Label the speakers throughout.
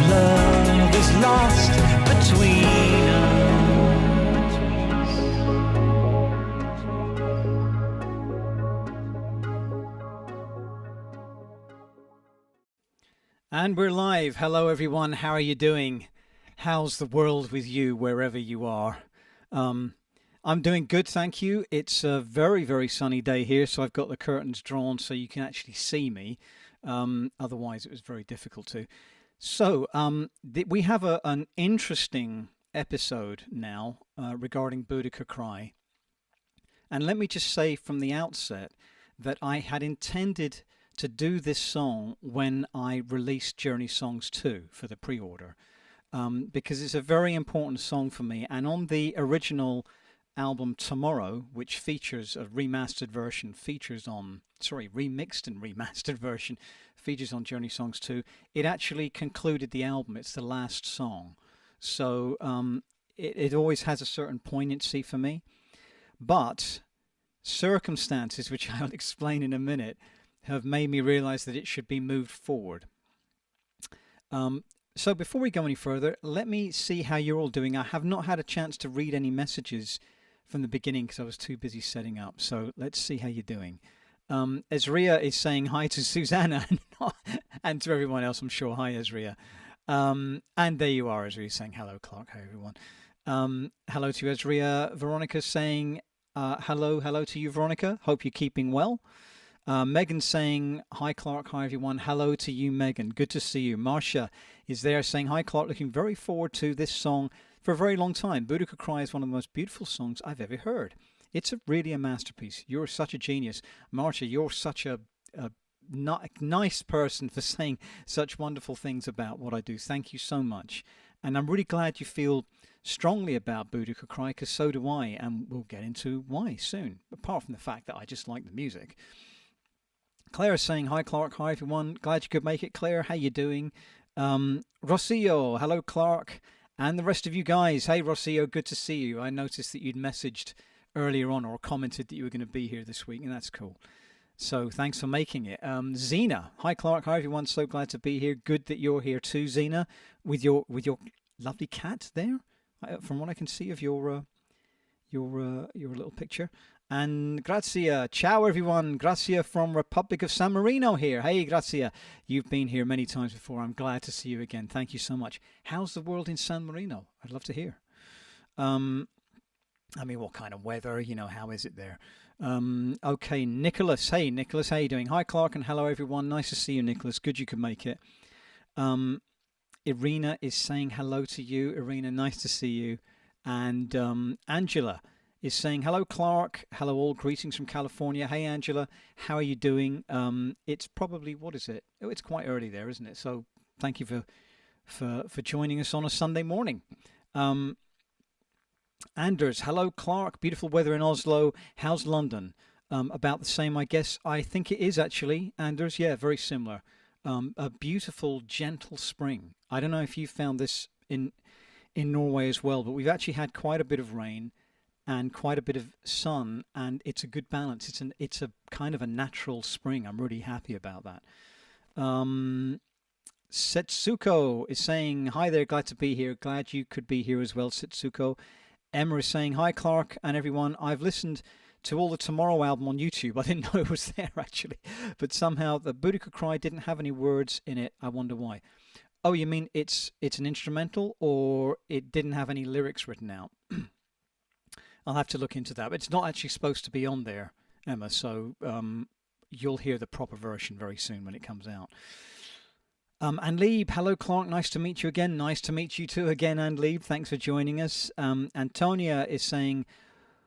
Speaker 1: love is lost between us.
Speaker 2: And we're live. Hello, everyone. How are you doing? How's the world with you, wherever you are? I'm doing good, thank you. It's a very, very sunny day here, so I've got the curtains drawn so you can actually see me. Otherwise, it was very difficult to. So, we have an interesting episode now regarding Boudica Cry. And let me just say from the outset that I had intended to do this song when I released Journey Songs 2 for the pre-order, because it's a very important song for me. And on the original album Tomorrow, which features a remixed and remastered version, features on Journey Songs 2, it actually concluded the album. It's the last song. So it always has a certain poignancy for me. But circumstances, which I'll explain in a minute, have made me realize that it should be moved forward. So before we go any further, let me see how you're all doing. I have not had a chance to read any messages from the beginning because I was too busy setting up. So let's see how you're doing. Ezria is saying hi to Susanna and to everyone else, I'm sure. Hi, Ezria. And there you are, Ezria, saying hello, Clark. Hi, everyone. Hello to Ezria. Veronica's saying hello to you, Veronica. Hope you're keeping well. Megan's saying, hi Clark, hi everyone. Hello to you, Megan. Good to see you. Marcia is there saying, hi Clark, looking very forward to this song for a very long time. Boudica Cry is one of the most beautiful songs I've ever heard. It's really a masterpiece. You're such a genius. Marcia, you're such a nice person for saying such wonderful things about what I do. Thank you so much. And I'm really glad you feel strongly about Boudica Cry, because so do I, and we'll get into why soon, apart from the fact that I just like the music. Claire is saying, hi Clark, hi everyone. Glad you could make it, Claire. How you doing? Rocio, hello Clark. And the rest of you guys. Hey Rocio, good to see you. I noticed that you'd messaged earlier on or commented that you were going to be here this week, and that's cool. So thanks for making it. Zena, hi Clark, hi everyone. So glad to be here. Good that you're here too, Zena, with your lovely cat there. From what I can see of your little picture. And Grazia, ciao everyone. Grazia from Republic of San Marino here. Hey Grazia, you've been here many times before. I'm glad to see you again. Thank you so much. How's the world in San Marino? I'd love to hear. I mean, what kind of weather? How is it there? Okay, Nicholas. Hey Nicholas, how you doing? Hi Clark and hello everyone. Nice to see you, Nicholas. Good you could make it. Irina is saying hello to you. Irina, nice to see you. And Angela is saying, hello, Clark. Hello, all. Greetings from California. Hey, Angela. How are you doing? It's probably, what is it? Oh, it's quite early there, isn't it? So thank you for joining us on a Sunday morning. Anders, hello, Clark. Beautiful weather in Oslo. How's London? About the same, I guess. I think it is, actually, Anders. Yeah, very similar. A beautiful, gentle spring. I don't know if you found this in Norway as well, but we've actually had quite a bit of rain and quite a bit of sun, and it's a good balance. It's a kind of a natural spring. I'm really happy about that. Setsuko is saying, hi there, glad to be here. Glad you could be here as well, Setsuko. Emma is saying, hi Clark and everyone. I've listened to all the Tomorrow album on YouTube. I didn't know it was there actually, but somehow the Boudica Cry didn't have any words in it. I wonder why. Oh, you mean it's an instrumental, or it didn't have any lyrics written out? I'll have to look into that. But it's not actually supposed to be on there, Emma, so you'll hear the proper version very soon when it comes out. And Lieb, hello Clark, nice to meet you again. Nice to meet you too again, and Lieb, thanks for joining us. Antonia is saying,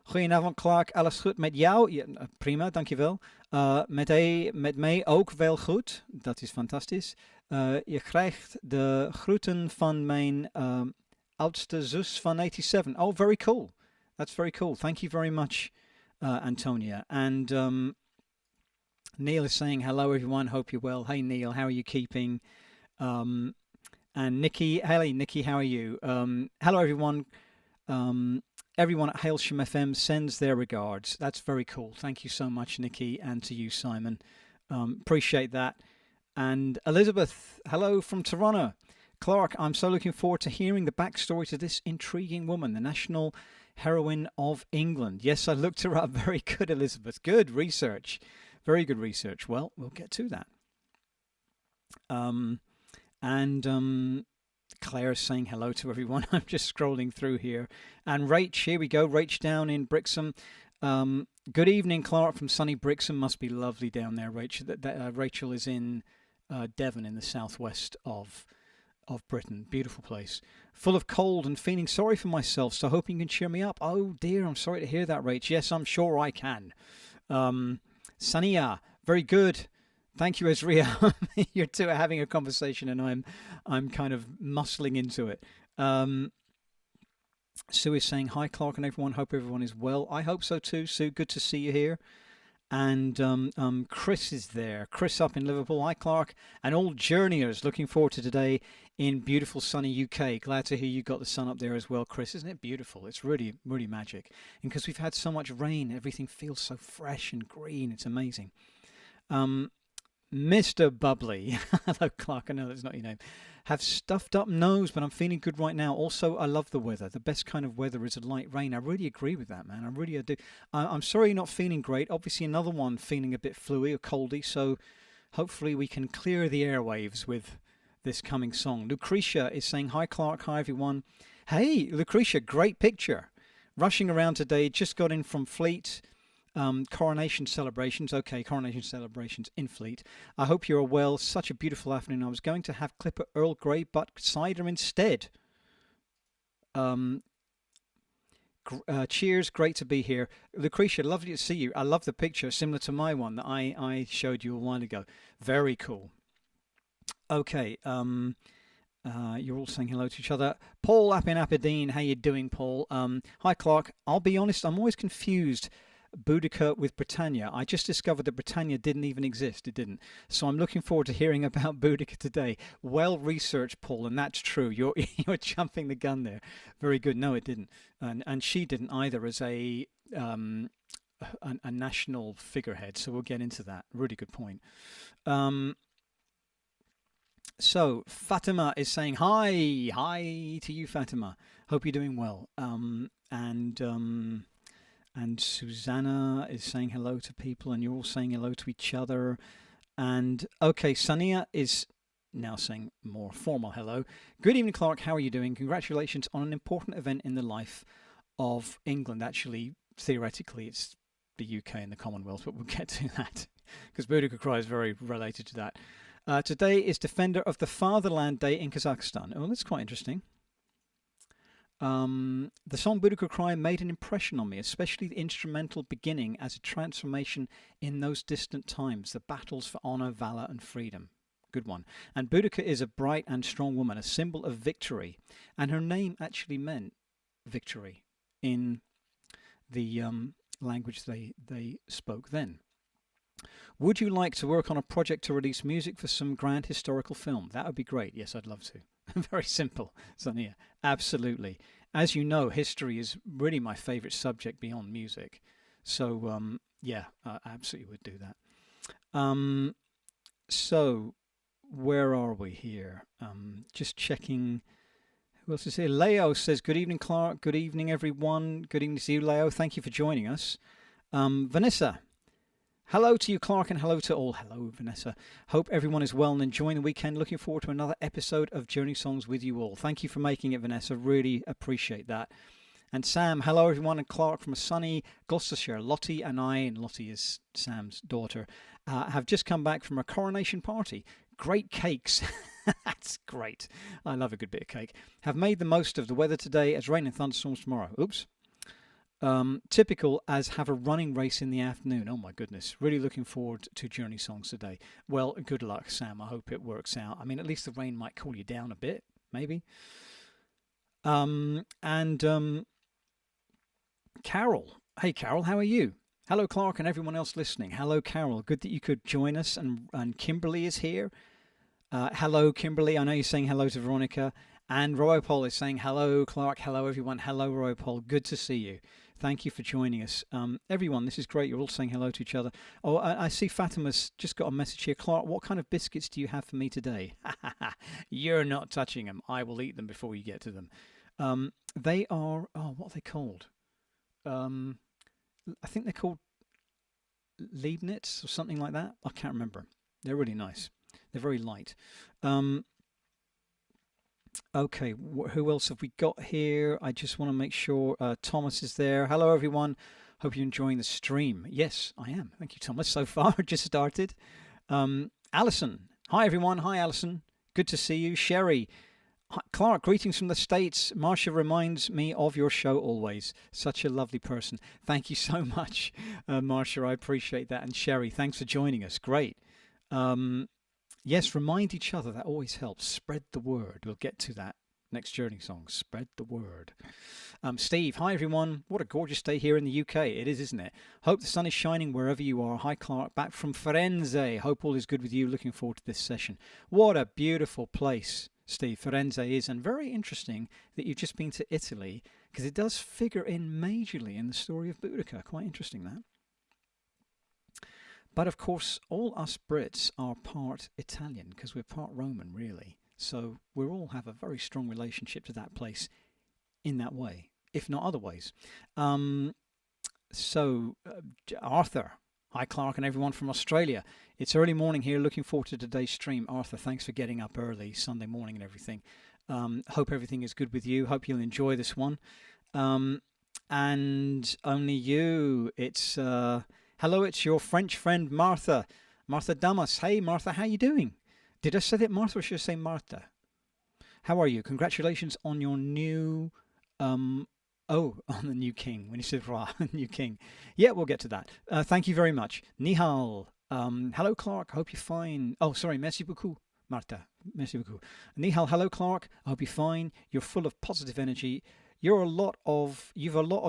Speaker 2: goedenavond Clark, alles goed met jou? Ja, prima, dankjewel. Met mij ook wel goed, dat is fantastisch. Je krijgt de groeten van mijn oudste zus van 87. Oh, very cool. That's very cool. Thank you very much, Antonia. And Neil is saying, hello everyone, hope you're well. Hey Neil, how are you keeping? And Nikki, hey Nikki, how are you? Hello everyone. Everyone at Hailsham FM sends their regards. That's very cool. Thank you so much, Nikki, and to you, Simon. Appreciate that. And Elizabeth, hello from Toronto. Clark, I'm so looking forward to hearing the backstory to this intriguing woman, the national heroine of England. Yes, I looked her up. Very good, Elizabeth. Good research. Very good research. Well, we'll get to that. Claire's saying hello to everyone. I'm just scrolling through here. And Rach, here we go. Rach down in Brixham. Good evening, Clark from sunny Brixham. Must be lovely down there, Rachel. Rachel is in Devon in the southwest of Britain. Beautiful place. Full of cold and feeling sorry for myself, so hoping you can cheer me up. Oh dear, I'm sorry to hear that, Rach. Yes, I'm sure I can. Sania, very good. Thank you, Ezria. You two are having a conversation and I'm kind of muscling into it. Sue is saying, hi, Clark and everyone. Hope everyone is well. I hope so too, Sue. Good to see you here. And Chris is there. Chris up in Liverpool. Hi, Clark. And all journeyers looking forward to today in beautiful sunny UK. Glad to hear you got the sun up there as well, Chris. Isn't it beautiful? It's really, really magic. And because we've had so much rain, everything feels so fresh and green. It's amazing. Mr. Bubbly. Hello, Clark. I know that's not your name. Have stuffed up nose, but I'm feeling good right now. Also, I love the weather. The best kind of weather is a light rain. I really agree with that, man. I really do. I'm sorry you're not feeling great. Obviously, another one feeling a bit fluey or coldy. So hopefully we can clear the airwaves with this coming song. Lucretia is saying, hi, Clark. Hi, everyone. Hey, Lucretia, great picture. Rushing around today. Just got in from Fleet. Coronation celebrations. Okay, coronation celebrations in Fleet. I hope you're well. Such a beautiful afternoon. I was going to have Clipper Earl Grey, but cider instead. Cheers. Great to be here. Lucretia, lovely to see you. I love the picture, similar to my one that I showed you a while ago. Very cool. Okay. You're all saying hello to each other. Paul up in Aberdeen. How you doing, Paul? Hi, Clark. I'll be honest, I'm always confused Boudica with Britannia. I just discovered that Britannia didn't even exist. It didn't. So I'm looking forward to hearing about Boudica today. Well researched, Paul, and that's true. You're jumping the gun there. Very good. No, it didn't, and she didn't either as a national figurehead. So we'll get into that. Really good point. So Fatima is saying hi to you, Fatima. Hope you're doing well. And Susanna is saying hello to people, and you're all saying hello to each other. And okay, Sania is now saying more formal hello. Good evening, Clark. How are you doing? Congratulations on an important event in the life of England. Actually, theoretically, it's the UK and the Commonwealth, but we'll get to that because Boudica Cry is very related to that. Today is Defender of the Fatherland Day in Kazakhstan. Oh, that's quite interesting. The song Boudica Cry made an impression on me, especially the instrumental beginning as a transformation in those distant times, the battles for honor, valor, and freedom. Good one. And Boudica is a bright and strong woman, a symbol of victory, and her name actually meant victory in the language they spoke then. Would you like to work on a project to release music for some grand historical film? That would be great. Yes, I'd love to. Very simple, Sonia. Absolutely. As you know, history is really my favorite subject beyond music. So, yeah, I absolutely would do that. So, where are we here? Just checking. Who else is here? Leo says, good evening, Clark. Good evening, everyone. Good evening to you, Leo. Thank you for joining us. Vanessa. Hello to you, Clark, and hello to all. Hello, Vanessa. Hope everyone is well and enjoying the weekend. Looking forward to another episode of Journey Songs with you all. Thank you for making it, Vanessa. Really appreciate that. And Sam, hello, everyone, and Clark from a sunny Gloucestershire. Lottie and I, and Lottie is Sam's daughter, have just come back from a coronation party. Great cakes. That's great. I love a good bit of cake. Have made the most of the weather today as rain and thunderstorms tomorrow. Oops. Typical as have a running race in the afternoon. Oh my goodness. Really looking forward to Journey Songs today. Well, good luck, Sam. I hope it works out. I mean, at least the rain might cool you down a bit, maybe. Carol. Hey, Carol, how are you? Hello, Clark, and everyone else listening. Hello, Carol. Good that you could join us. And Kimberly is here. Hello, Kimberly. I know you're saying hello to Veronica. And Royopol is saying hello, Clark. Hello, everyone. Hello, Royopol. Good to see you. Thank you for joining us. Everyone, this is great. You're all saying hello to each other. Oh, I see Fatima's just got a message here. Clark, what kind of biscuits do you have for me today? You're not touching them. I will eat them before you get to them. They are, what are they called? I think they're called Leibniz or something like that. I can't remember. They're really nice. They're very light. Okay, who else have we got here? I just want to make sure Thomas is there. Hello, everyone. Hope you're enjoying the stream. Yes, I am. Thank you, Thomas. So far, just started. Alison. Hi, everyone. Hi, Alison. Good to see you. Sherry. Hi, Clark, greetings from the States. Marcia reminds me of your show always. Such a lovely person. Thank you so much, Marcia. I appreciate that. And Sherry, thanks for joining us. Great. Yes, remind each other. That always helps. Spread the word. We'll get to that next Journey song. Spread the word. Steve, hi everyone. What a gorgeous day here in the UK. It is, isn't it? Hope the sun is shining wherever you are. Hi Clark, back from Firenze. Hope all is good with you. Looking forward to this session. What a beautiful place, Steve, Firenze is. And very interesting that you've just been to Italy, because it does figure in majorly in the story of Boudica. Quite interesting, that. But of course, all us Brits are part Italian because we're part Roman, really. So we all have a very strong relationship to that place in that way, if not other ways. Arthur, hi Clark and everyone from Australia. It's early morning here. Looking forward to today's stream. Arthur, thanks for getting up early, Sunday morning and everything. Hope everything is good with you. Hope you'll enjoy this one. And only you, it's... hello, it's your French friend Martha. Martha Damas. Hey, Martha, how you doing? Did I say that Martha or should I say Martha? How are you? Congratulations on your new... on the new king. When you said new king. Yeah, we'll get to that. Thank you very much. Nihal. Hello, Clark. Hope you're fine. Oh, sorry. Merci beaucoup, Martha. Merci beaucoup. Nihal, hello, Clark. I hope you're fine. You're full of positive energy. You've a lot of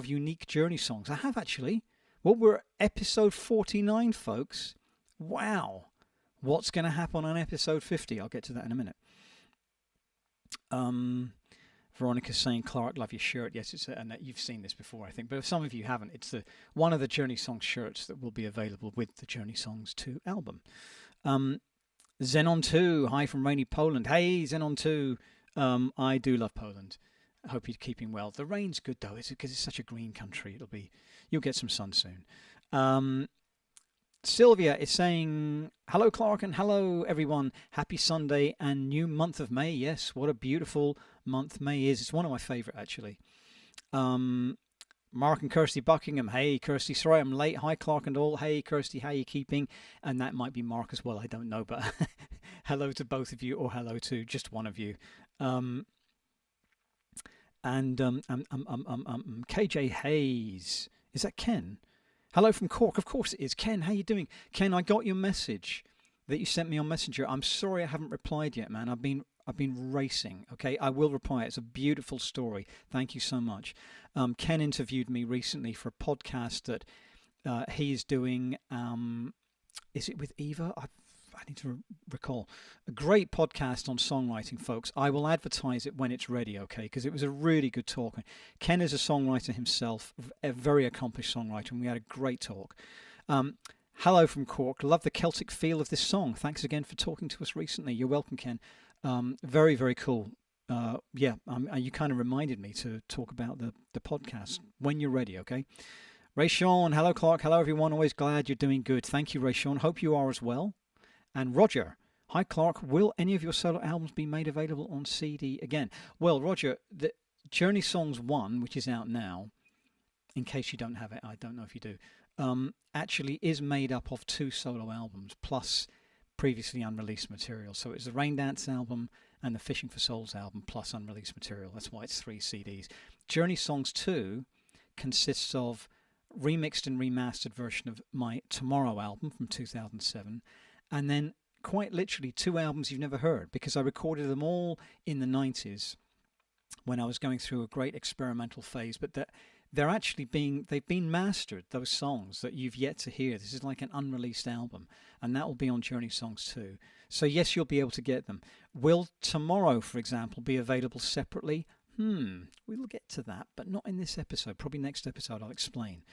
Speaker 2: unique Journey songs. I have, actually. Well, we're episode 49, folks. Wow. What's going to happen on episode 50? I'll get to that in a minute. Veronica's saying, Clark, love your shirt. Yes, and you've seen this before, I think. But if some of you haven't, it's one of the Journey Songs shirts that will be available with the Journey Songs 2 album. Zenon 2, hi from rainy Poland. Hey, Zenon 2. I do love Poland. I hope you're keeping well. The rain's good, though, because it's such a green country. You'll get some sun soon. Sylvia is saying, hello, Clark, and hello, everyone. Happy Sunday and new month of May. Yes, what a beautiful month May is. It's one of my favourite, actually. Mark and Kirsty Buckingham. Hey, Kirsty, sorry I'm late. Hi, Clark and all. Hey, Kirsty, how you keeping? And that might be Mark as well. I don't know, but hello to both of you, or hello to just one of you. KJ Hayes. Is that Ken? Hello from Cork. Of course it is. Ken, how you doing? Ken, I got your message that you sent me on Messenger. I'm sorry I haven't replied yet, man. I've been racing. Okay, I will reply. It's a beautiful story. Thank you so much. Ken interviewed me recently for a podcast that he's doing. Is it with Eva? I need to recall. A great podcast on songwriting, folks. I will advertise it when it's ready, okay? Because it was a really good talk. Ken is a songwriter himself, a very accomplished songwriter, and we had a great talk. Hello from Cork. Love the Celtic feel of this song. Thanks again for talking to us recently. You're welcome, Ken. Very, very cool. You kind of reminded me to talk about the podcast when you're ready, okay? Ray Sean, hello, Clark. Hello, everyone. Always glad you're doing good. Thank you, Ray Sean. Hope you are as well. And Roger, hi Clark, will any of your solo albums be made available on CD again? Well, Roger, the Journey Songs 1, which is out now, in case you don't have it, I don't know if you do, actually is made up of 2 solo albums plus previously unreleased material. So it's the Rain Dance album and the Fishing for Souls album plus unreleased material. That's why it's 3 CDs. Journey Songs 2 consists of remixed and remastered version of my Tomorrow album from 2007, and then quite literally 2 albums you've never heard, because I recorded them all in the 90s when I was going through a great experimental phase, but they've been mastered, those songs that you've yet to hear. This is like an unreleased album, and that will be on Journey Songs 2. So yes, you'll be able to get them. Will Tomorrow, for example, be available separately? We'll get to that, but not in this episode. Probably next episode I'll explain.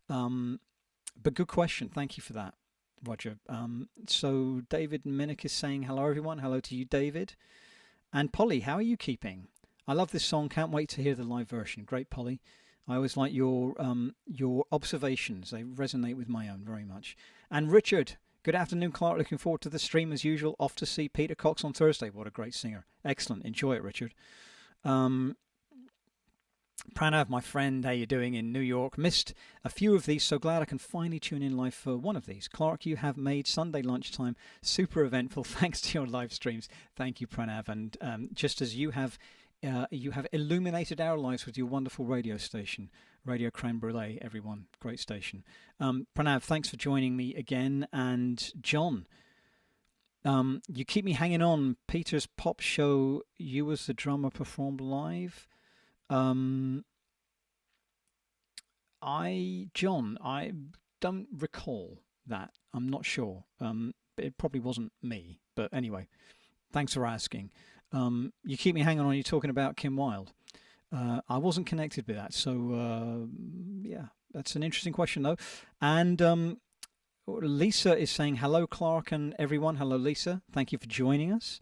Speaker 2: But good question. Thank you for that, Roger. So David Minnick is saying hello, everyone. Hello to you, David. And Polly, how are you keeping? I love this song. Can't wait to hear the live version. Great, Polly. I always like your observations. They resonate with my own very much. And Richard, good afternoon, Clark. Looking forward to the stream as usual. Off to see Peter Cox on Thursday. What a great singer. Excellent. Enjoy it, Richard. Pranav, my friend, how you doing in New York? Missed a few of these, so glad I can finally tune in live for one of these. Clark, you have made Sunday lunchtime super eventful thanks to your live streams. Thank you, Pranav. And just as you have illuminated our lives with your wonderful radio station, Radio Creme Brulee, everyone. Great station. Pranav, thanks for joining me again. And John, you keep me hanging on. Peter's pop show, you as the drummer performed live. I don't recall that. I'm not sure. It probably wasn't me. But anyway, thanks for asking. You keep me hanging on. You're talking about Kim Wilde. I wasn't connected with that. So, yeah, that's an interesting question, though. And Lisa is saying, hello, Clark and everyone. Hello, Lisa. Thank you for joining us.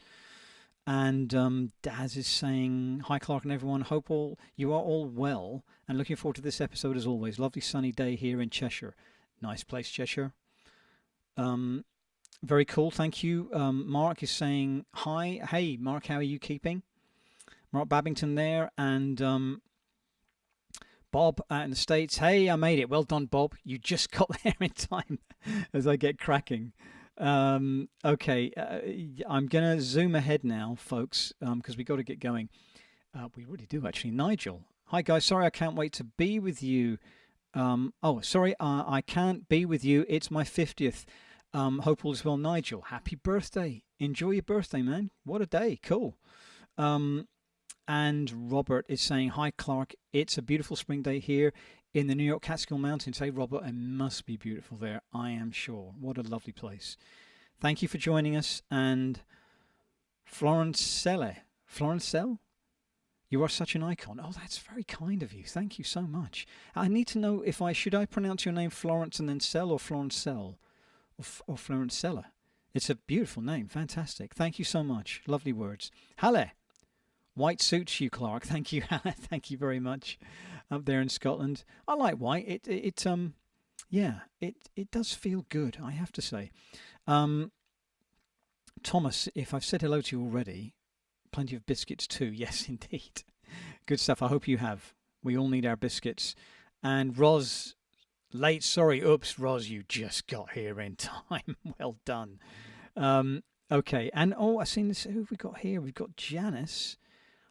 Speaker 2: And Daz is saying, hi, Clark and everyone. Hope you are all well and looking forward to this episode as always. Lovely sunny day here in Cheshire. Nice place, Cheshire. Very cool. Thank you. Mark is saying, hi. Hey, Mark, how are you keeping? Mark Babington there. And Bob out in the States. Hey, I made it. Well done, Bob. You just got there in time as I get cracking. Okay, I'm going to zoom ahead now, folks, because we got to get going. We really do, actually. Nigel. Hi, guys. Sorry, I can't wait to be with you. Sorry, I can't be with you. It's my 50th. Hope all is well, Nigel. Happy birthday. Enjoy your birthday, man. What a day. Cool. And Robert is saying, hi, Clark. It's a beautiful spring day here in the New York Catskill Mountains. Hey, Robert, it must be beautiful there, I am sure. What a lovely place. Thank you for joining us. And Florence, you are such an icon. Oh, that's very kind of you. Thank you so much. I need to know if should I pronounce your name Florence and then Sell or Florence Sell or Florence Seller? It's a beautiful name. Fantastic. Thank you so much. Lovely words. Halle. White suits you, Clark. Thank you, Halle. Thank you very much. Up there in Scotland, I like white. It does feel good, I have to say. Thomas, if I've said hello to you already, plenty of biscuits too. Yes, indeed. Good stuff. I hope you have. We all need our biscuits. And Roz, late. Sorry, oops, Roz, you just got here in time. Well done. Okay, and I've seen this. Who have we got here? We've got Janice.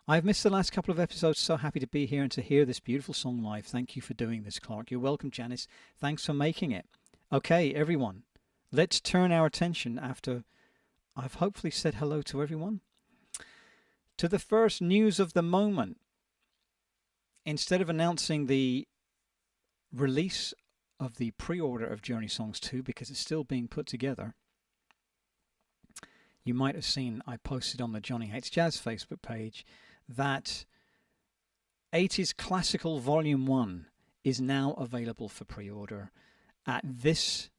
Speaker 2: I've missed the last couple of episodes. So happy to be here and to hear this beautiful song live. Thank you for doing this, Clark. You're welcome, Janice. Thanks for making it. Okay, everyone. Let's turn our attention after I've hopefully said hello to everyone to the first news of the moment. Instead of announcing the release of the pre-order of Journey Songs 2 because it's still being put together, you might have seen I posted on the Johnny Hates Jazz Facebook page that 80s Classical Volume 1 is now available for pre-order at this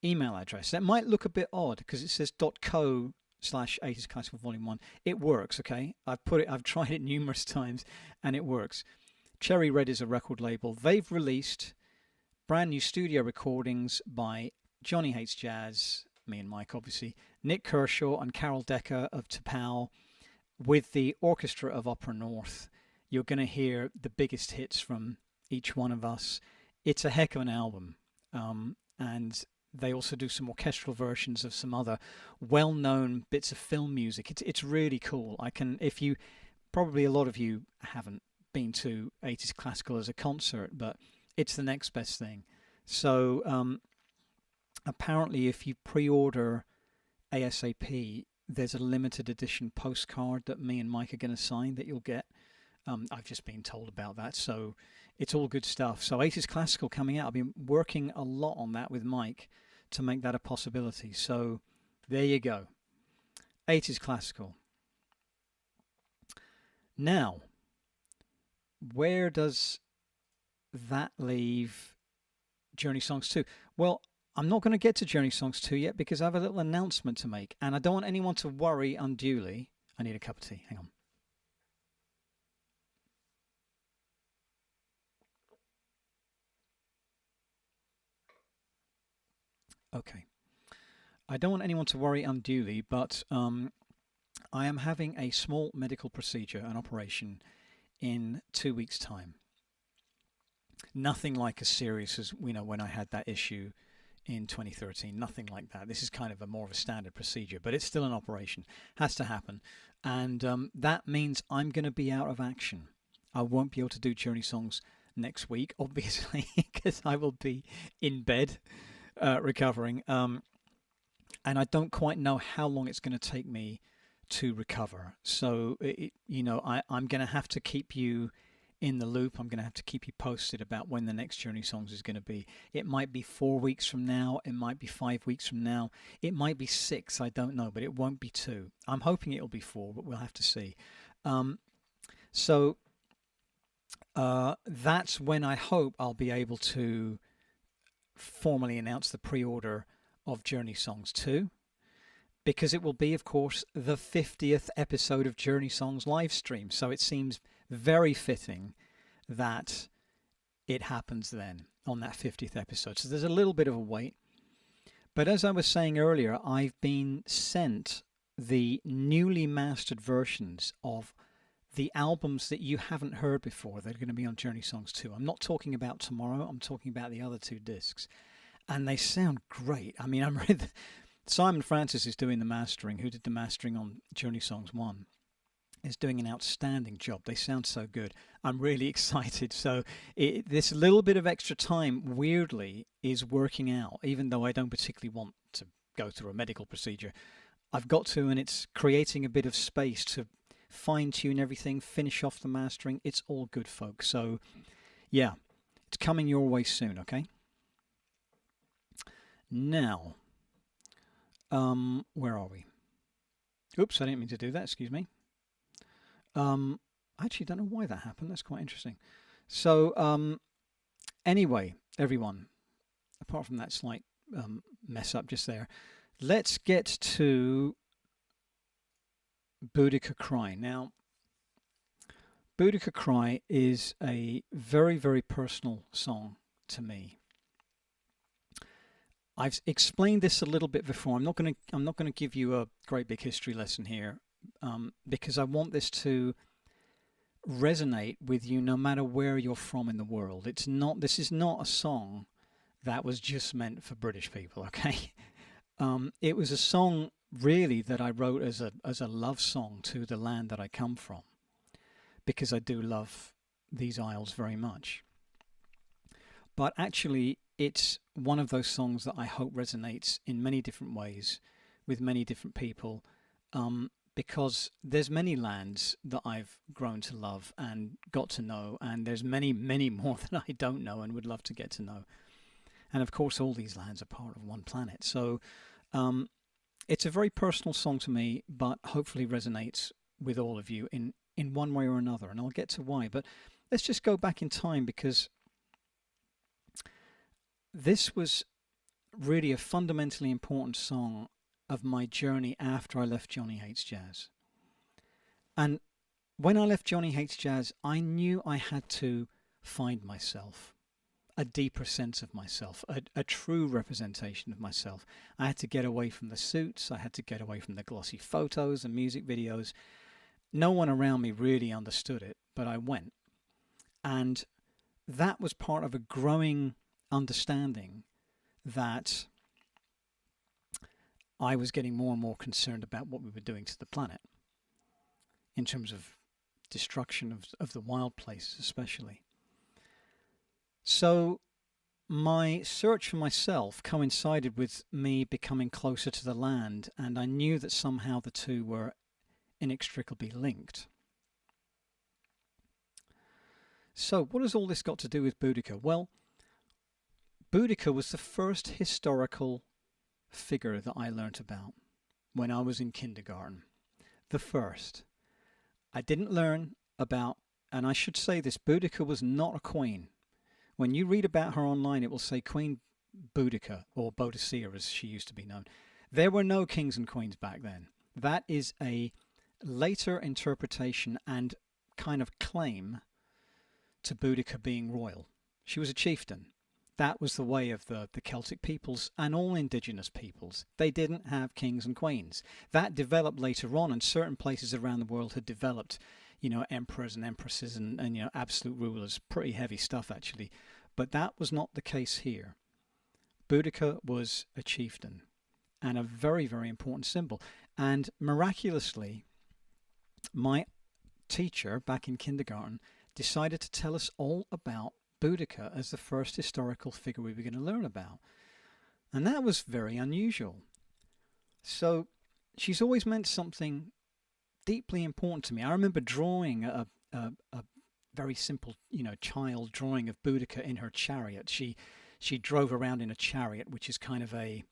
Speaker 2: email address. That might look a bit odd because it says .co/80s Classical Volume 1. It works, okay? I've tried it numerous times and it works. Cherry Red is a record label. They've released brand new studio recordings by Johnny Hates Jazz, me and Mike obviously, Nick Kershaw and Carol Decker of T'Pau, with the Orchestra of Opera North. You're going to hear the biggest hits from each one of us. It's a heck of an album. And they also do some orchestral versions of some other well-known bits of film music. It's really cool. Probably a lot of you haven't been to 80s Classical as a concert, but it's the next best thing. So apparently if you pre-order ASAP, there's a limited edition postcard that me and Mike are going to sign that you'll get. I've just been told about that, so it's all good stuff. So 80s Classical coming out. I've been working a lot on that with Mike to make that a possibility. So there you go. 80s Classical. Now, where does that leave Journey Songs 2? Well, I'm not going to get to Journey Songs 2 yet because I have a little announcement to make, and I don't want anyone to worry unduly. I need a cup of tea. Hang on. Okay. I don't want anyone to worry unduly, but I am having a small medical procedure, an operation, in 2 weeks' time. Nothing like as serious as when I had that issue in 2013. Nothing like that. This is kind of more of a standard procedure, but it's still an operation. Has to happen, and that means I'm going to be out of action. I won't be able to do Journey Songs next week, obviously, because I will be in bed recovering. And I don't quite know how long it's going to take me to recover. So, I'm going to have to keep you in the loop. I'm going to have to keep you posted about when the next Journey Songs is going to be. It might be 4 weeks from now. It might be 5 weeks from now. It might be 6. I don't know, but it won't be 2. I'm hoping it'll be 4, but we'll have to see. So that's when I hope I'll be able to formally announce the pre-order of Journey Songs 2, because it will be, of course, the 50th episode of Journey Songs live stream. So it seems very fitting that it happens then on that 50th episode. So there's a little bit of a wait. But as I was saying earlier, I've been sent the newly mastered versions of the albums that you haven't heard before. They're going to be on Journey Songs 2. I'm not talking about tomorrow. I'm talking about the other 2 discs. And they sound great. I mean, Simon Francis is doing the mastering, who did the mastering on Journey Songs 1, is doing an outstanding job. They sound so good. I'm really excited. So this little bit of extra time, weirdly, is working out, even though I don't particularly want to go through a medical procedure. I've got to, and it's creating a bit of space to fine-tune everything, finish off the mastering. It's all good, folks. So, yeah, it's coming your way soon, okay? Now, where are we? Oops, I didn't mean to do that. Excuse me. I actually don't know why that happened. That's quite interesting. So, anyway, everyone, apart from that slight mess up just there, let's get to Boudica Cry. Now, Boudica Cry is a very, very personal song to me. I've explained this a little bit before. I'm not going to give you a great big history lesson here, because I want this to resonate with you no matter where you're from in the world. This is not a song that was just meant for British people, okay? It was a song really that I wrote as a love song to the land that I come from, because I do love these isles very much. But actually, it's one of those songs that I hope resonates in many different ways with many different people, because there's many lands that I've grown to love and got to know, and there's many, many more that I don't know and would love to get to know. And of course, all these lands are part of one planet. So it's a very personal song to me, but hopefully resonates with all of you in one way or another. And I'll get to why. But let's just go back in time, because this was really a fundamentally important song of my journey after I left Johnny Hates Jazz. And when I left Johnny Hates Jazz, I knew I had to find myself, a deeper sense of myself, a true representation of myself. I had to get away from the suits. I had to get away from the glossy photos and music videos. No one around me really understood it, but I went. And that was part of a growing understanding that I was getting more and more concerned about what we were doing to the planet in terms of destruction of the wild places especially. So my search for myself coincided with me becoming closer to the land, and I knew that somehow the two were inextricably linked. So what has all this got to do with Boudica? Well, Boudica was the first historical figure that I learnt about when I was in kindergarten. The first. I didn't learn about and I should say this, Boudica was not a queen. When you read about her online, it will say Queen Boudica, or Boadicea as she used to be known. There were no kings and queens back then. That is a later interpretation and kind of claim to Boudica being royal. She was a chieftain. That was the way of the Celtic peoples and all indigenous peoples. They didn't have kings and queens. That developed later on, and certain places around the world had developed, emperors and empresses and absolute rulers. Pretty heavy stuff, actually. But that was not the case here. Boudica was a chieftain and a very, very important symbol. And miraculously, my teacher back in kindergarten decided to tell us all about Boudica as the first historical figure we were going to learn about. And that was very unusual. So she's always meant something deeply important to me. I remember drawing a very simple, child drawing of Boudica in her chariot. She drove around in a chariot, which is kind of a,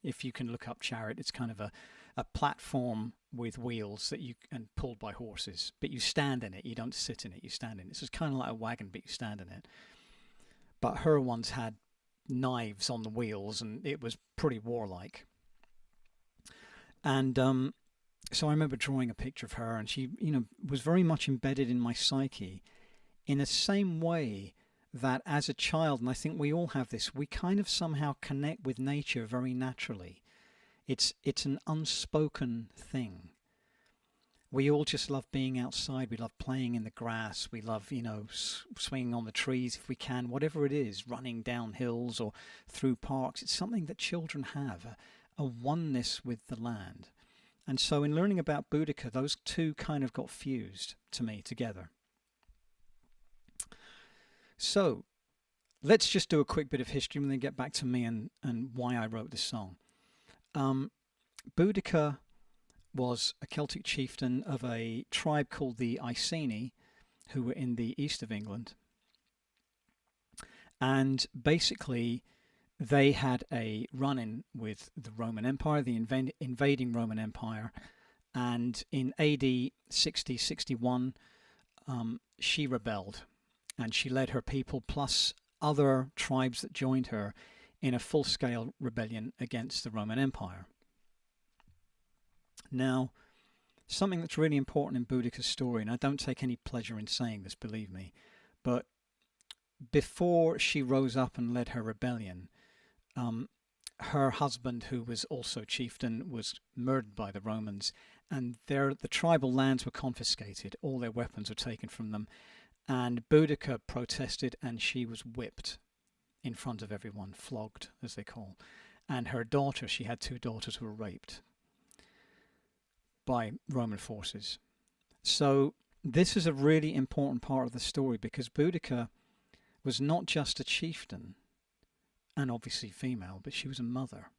Speaker 2: if you can look up chariot, it's kind of a platform with wheels and pulled by horses, but you stand in it. You don't sit in it. You stand in it. So it's kind of like a wagon, but you stand in it. But her ones had knives on the wheels, and it was pretty warlike. And so I remember drawing a picture of her, and she, was very much embedded in my psyche in the same way that as a child, and I think we all have this, we kind of somehow connect with nature very naturally. It's an unspoken thing. We all just love being outside. We love playing in the grass. We love, swinging on the trees if we can, whatever it is, running down hills or through parks. It's something that children have, a oneness with the land. And so in learning about Boudica, those two kind of got fused to me together. So let's just do a quick bit of history and then get back to me and why I wrote this song. Boudica was a Celtic chieftain of a tribe called the Iceni, who were in the east of England. And basically, they had a run-in with the Roman Empire, the invading Roman Empire. And in AD 60-61, she rebelled. And she led her people, plus other tribes that joined her, in a full-scale rebellion against the Roman Empire. Now, something that's really important in Boudica's story, and I don't take any pleasure in saying this, believe me, but before she rose up and led her rebellion, her husband, who was also chieftain, was murdered by the Romans, and the tribal lands were confiscated. All their weapons were taken from them, and Boudica protested, and she was whipped in front of everyone, flogged, as they call. And her daughter, she had two daughters, were raped by Roman forces. So this is a really important part of the story, because Boudica was not just a chieftain, and obviously female, but she was a mother.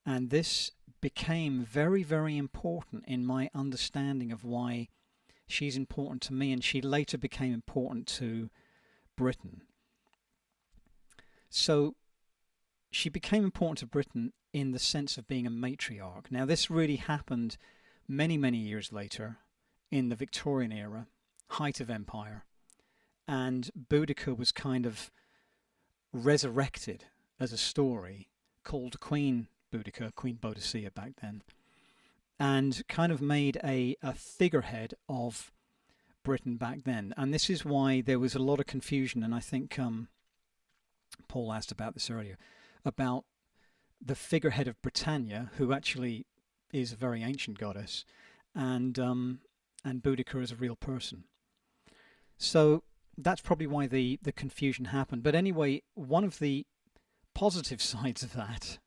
Speaker 2: And this became very, very important in my understanding of why she's important to me, and she later became important to Britain. So she became important to Britain in the sense of being a matriarch. Now, this really happened many, many years later in the Victorian era, height of empire, and Boudica was kind of resurrected as a story called Queen Boudica, Queen Boadicea back then, and kind of made a figurehead of Britain back then. And this is why there was a lot of confusion, and I think Paul asked about this earlier, about the figurehead of Britannia, who actually is a very ancient goddess, and Boudica is a real person. So that's probably why the confusion happened. But anyway, one of the positive sides of that,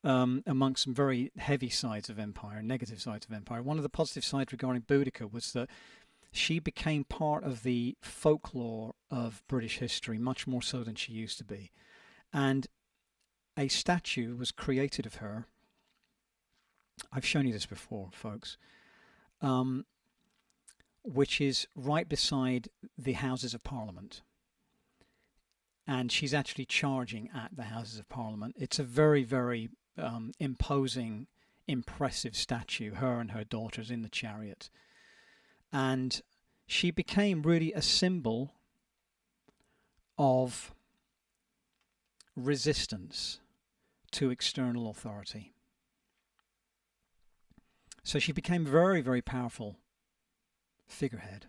Speaker 2: amongst some very heavy sides of empire, negative sides of empire, one of the positive sides regarding Boudica was that she became part of the folklore of British history, much more so than she used to be. And a statue was created of her. I've shown you this before, folks, which is right beside the Houses of Parliament. And she's actually charging at the Houses of Parliament. It's a very, very imposing, impressive statue, her and her daughters in the chariot. And she became really a symbol of resistance to external authority. So she became a very, very powerful figurehead.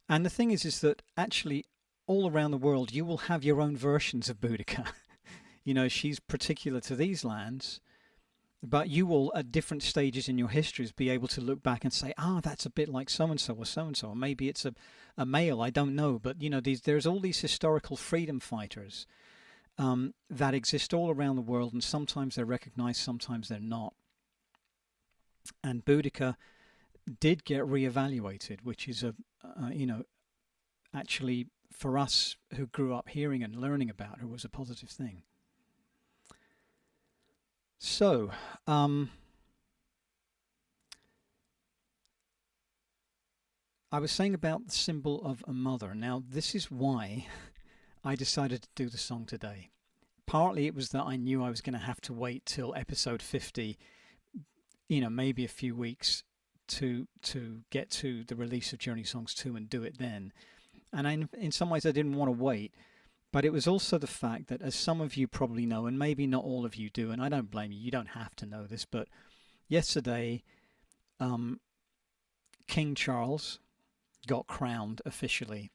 Speaker 2: And the thing is that actually all around the world you will have your own versions of Boudica. She's particular to these lands, but you will at different stages in your histories be able to look back and say, that's a bit like so-and-so or so-and-so, or maybe it's a male, I don't know. But there's all these historical freedom fighters that exist all around the world, and sometimes they're recognized, sometimes they're not. And Boudica did get reevaluated, which is actually for us who grew up hearing and learning about her was a positive thing. So, I was saying about the symbol of a mother. Now, this is why I decided to do the song today. Partly it was that I knew I was going to have to wait till episode 50, maybe a few weeks to get to the release of Journey Songs 2 and do it then. And in some ways I didn't want to wait. But it was also the fact that, as some of you probably know, and maybe not all of you do, and I don't blame you, you don't have to know this, but yesterday King Charles got crowned officially.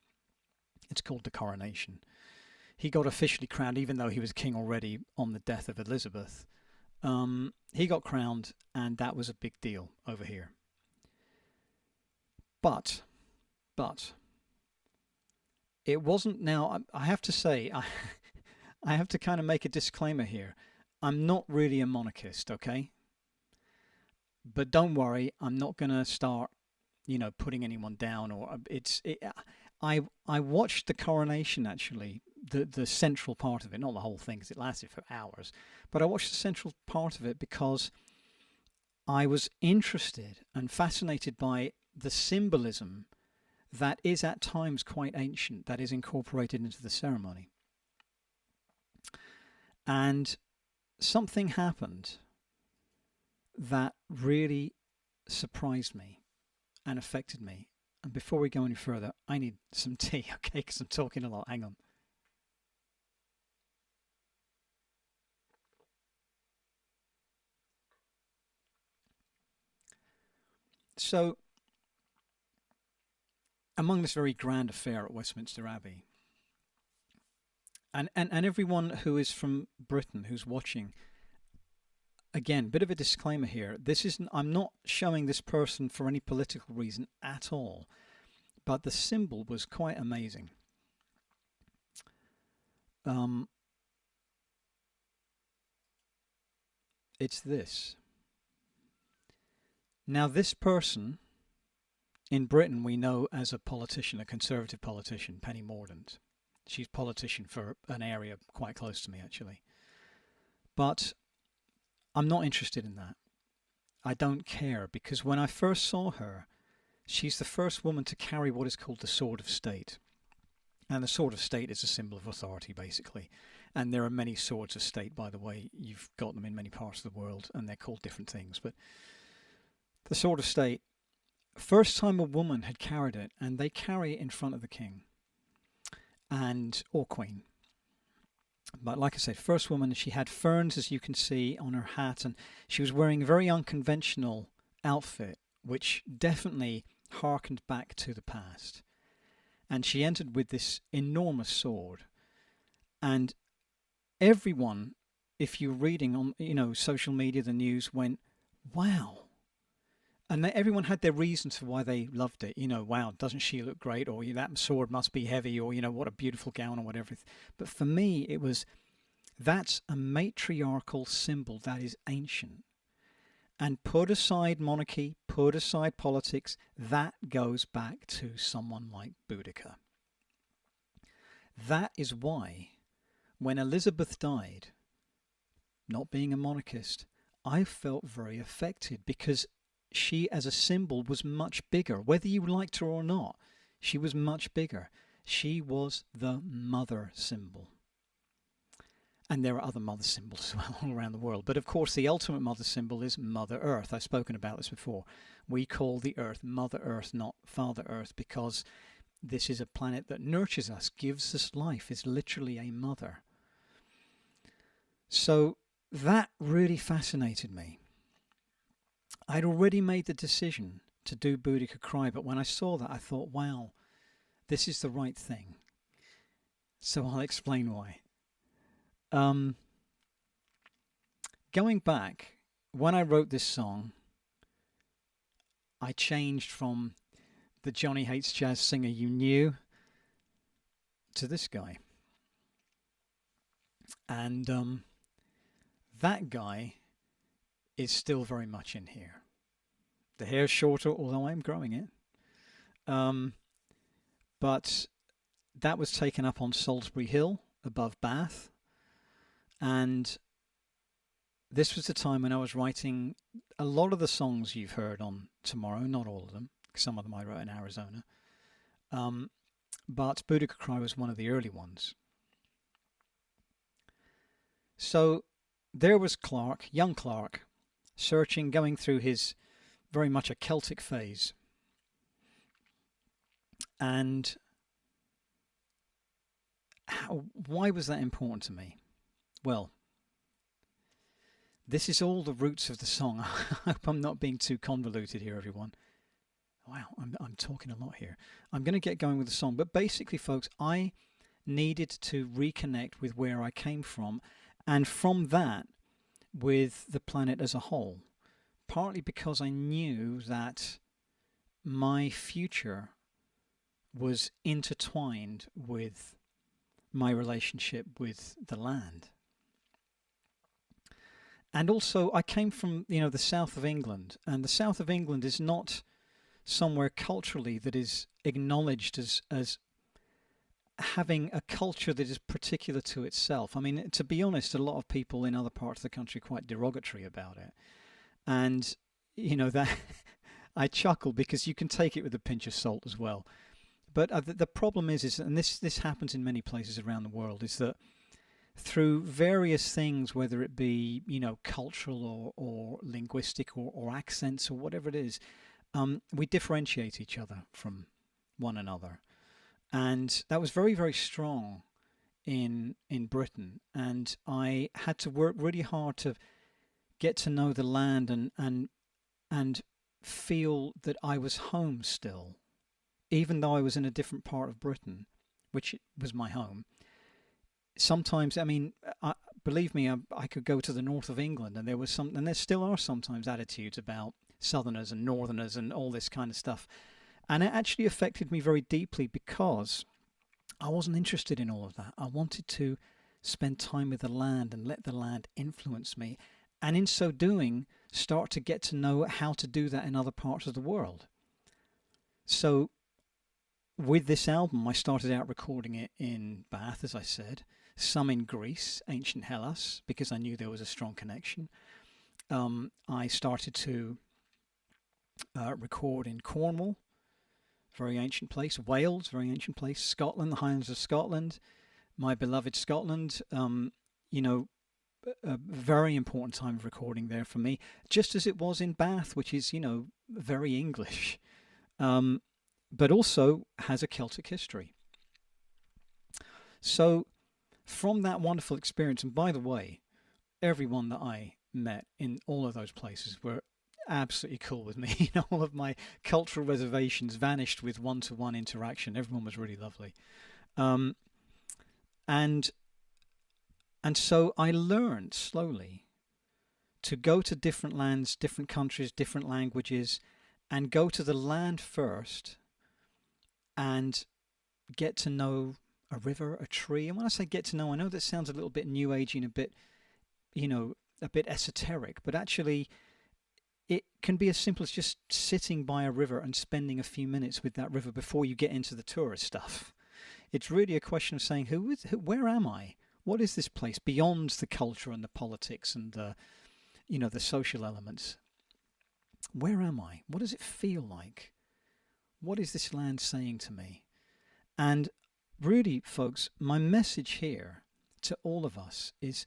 Speaker 2: It's called the coronation. He got officially crowned, even though he was king already on the death of Elizabeth. He got crowned, and that was a big deal over here. But it wasn't. Now, I have to say, I have to kind of make a disclaimer here. I'm not really a monarchist, okay? But don't worry, I'm not going to start, putting anyone down. I watched the coronation, actually, the central part of it, not the whole thing, because it lasted for hours. But I watched the central part of it because I was interested and fascinated by the symbolism that is at times quite ancient, that is incorporated into the ceremony. And something happened that really surprised me and affected me. And before we go any further, I need some tea, okay, because I'm talking a lot. Hang on. So, among this very grand affair at Westminster Abbey, and everyone who is from Britain who's watching, again, bit of a disclaimer here. I'm not showing this person for any political reason at all, but the symbol was quite amazing. It's this. Now, this person in Britain we know as a politician, a Conservative politician, Penny Mordaunt. She's a politician for an area quite close to me, actually. But I'm not interested in that. I don't care, because when I first saw her, she's the first woman to carry what is called the Sword of State. And the Sword of State is a symbol of authority, basically. And there are many swords of state, by the way. You've got them in many parts of the world, and they're called different things. But the Sword of State, first time a woman had carried it, and they carry it in front of the king or queen. But like I said, first woman, she had ferns, as you can see, on her hat, and she was wearing a very unconventional outfit, which definitely harkened back to the past. And she entered with this enormous sword. And everyone, if you're reading on social media, the news, went, wow. And everyone had their reasons for why they loved it. Wow, doesn't she look great? Or that sword must be heavy, or, what a beautiful gown, or whatever. But for me, that's a matriarchal symbol that is ancient. And put aside monarchy, put aside politics, that goes back to someone like Boudica. That is why, when Elizabeth died, not being a monarchist, I felt very affected, because she as a symbol was much bigger. Whether you liked her or not, she was much bigger. She was the mother symbol. And there are other mother symbols as well all around the world. But of course, the ultimate mother symbol is Mother Earth. I've spoken about this before. We call the Earth Mother Earth, not Father Earth, because this is a planet that nurtures us, gives us life, is literally a mother. So that really fascinated me. I'd already made the decision to do Boudica Cry, but when I saw that, I thought, wow, this is the right thing. So I'll explain why. Going back, when I wrote this song, I changed from the Johnny Hates Jazz singer you knew to this guy. And that guy is still very much in here. The hair's shorter, although I'm growing it. But that was taken up on Salisbury Hill above Bath. And this was the time when I was writing a lot of the songs you've heard on Tomorrow, not all of them. Some of them I wrote in Arizona. But Boudica Cry was one of the early ones. So there was Clark, young Clark, searching, going through his very much a Celtic phase. And why was that important to me? Well, this is all the roots of the song. I hope I'm not being too convoluted here, everyone. Wow, I'm talking a lot here. I'm going to get going with the song. But basically, folks, I needed to reconnect with where I came from, and from that, with the planet as a whole. Partly because I knew that my future was intertwined with my relationship with the land. And also, I came from, the south of England, and the south of England is not somewhere culturally that is acknowledged as having a culture that is particular to itself. I mean, to be honest, a lot of people in other parts of the country are quite derogatory about it. And, that I chuckle because you can take it with a pinch of salt as well. But the problem is, and this happens in many places around the world, is that through various things, whether it be, cultural or linguistic or accents or whatever it is, we differentiate each other from one another. And that was very, very strong in Britain. And I had to work really hard to get to know the land and feel that I was home still, even though I was in a different part of Britain, which was my home. Sometimes, believe me, I could go to the north of England, and and there still are sometimes attitudes about Southerners and Northerners and all this kind of stuff. And it actually affected me very deeply because I wasn't interested in all of that. I wanted to spend time with the land and let the land influence me. And in so doing, start to get to know how to do that in other parts of the world. So with this album, I started out recording it in Bath, as I said, some in Greece, ancient Hellas, because I knew there was a strong connection. I started to record in Cornwall, very ancient place, Wales, very ancient place, Scotland, the Highlands of Scotland, my beloved Scotland, a very important time of recording there for me, just as it was in Bath, which is, very English, but also has a Celtic history. So from that wonderful experience, and by the way, everyone that I met in all of those places were absolutely cool with me. All of my cultural reservations vanished with one-to-one interaction. Everyone was really lovely. And so I learned slowly to go to different lands, different countries, different languages, and go to the land first and get to know a river, a tree. And when I say get to know, I know that sounds a little bit new agey and a bit, a bit esoteric, but actually it can be as simple as just sitting by a river and spending a few minutes with that river before you get into the tourist stuff. It's really a question of saying, where am I? What is this place beyond the culture and the politics and the social elements? Where am I? What does it feel like? What is this land saying to me? And really, folks, my message here to all of us is,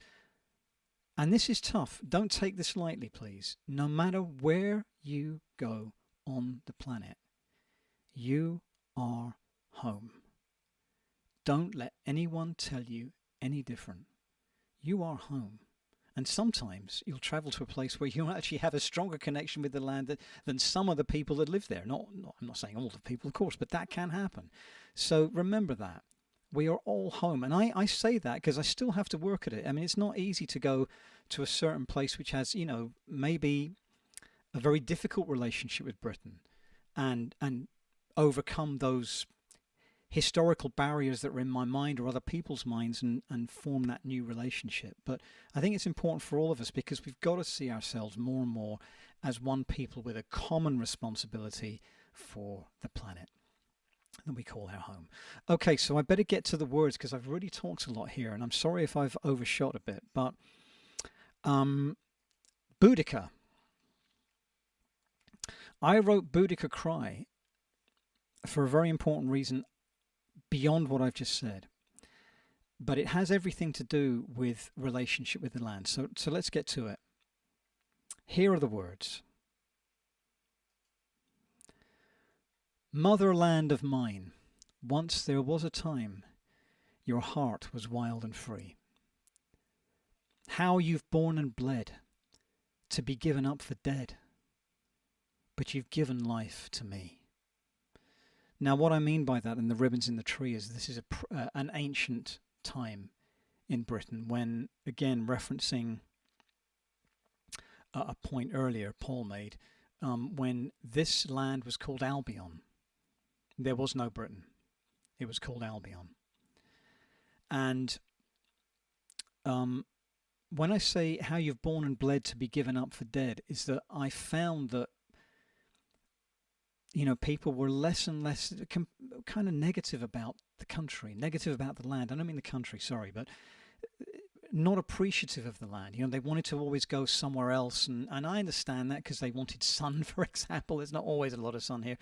Speaker 2: and this is tough, don't take this lightly, please. No matter where you go on the planet, you are home. Don't let anyone tell you any different. You are home. And sometimes you'll travel to a place where you actually have a stronger connection with the land than some of the people that live there. I'm not saying all the people, of course, but that can happen. So remember that. We are all home. And I say that because I still have to work at it. I mean, it's not easy to go to a certain place which has, maybe a very difficult relationship with Britain and overcome those historical barriers that are in my mind or other people's minds and form that new relationship. But I think it's important for all of us because we've got to see ourselves more and more as one people with a common responsibility for the planet that we call our home. Okay, so I better get to the words because I've really talked a lot here, and I'm sorry if I've overshot a bit, but Boudica. I wrote Boudica Cry for a very important reason beyond what I've just said. But it has everything to do with relationship with the land. So let's get to it. Here are the words. Motherland of mine, once there was a time your heart was wild and free. How you've borne and bled to be given up for dead, but you've given life to me. Now, what I mean by that, and the ribbons in the tree, is this is an ancient time in Britain when, again, referencing a point earlier Paul made, when this land was called Albion. There was no Britain. It was called Albion. And when I say how you've borne and bled to be given up for dead, is that I found that people were less and less kind of negative about the country, negative about the land. I don't mean the country, sorry, but not appreciative of the land. They wanted to always go somewhere else. And I understand that because they wanted sun, for example. There's not always a lot of sun here.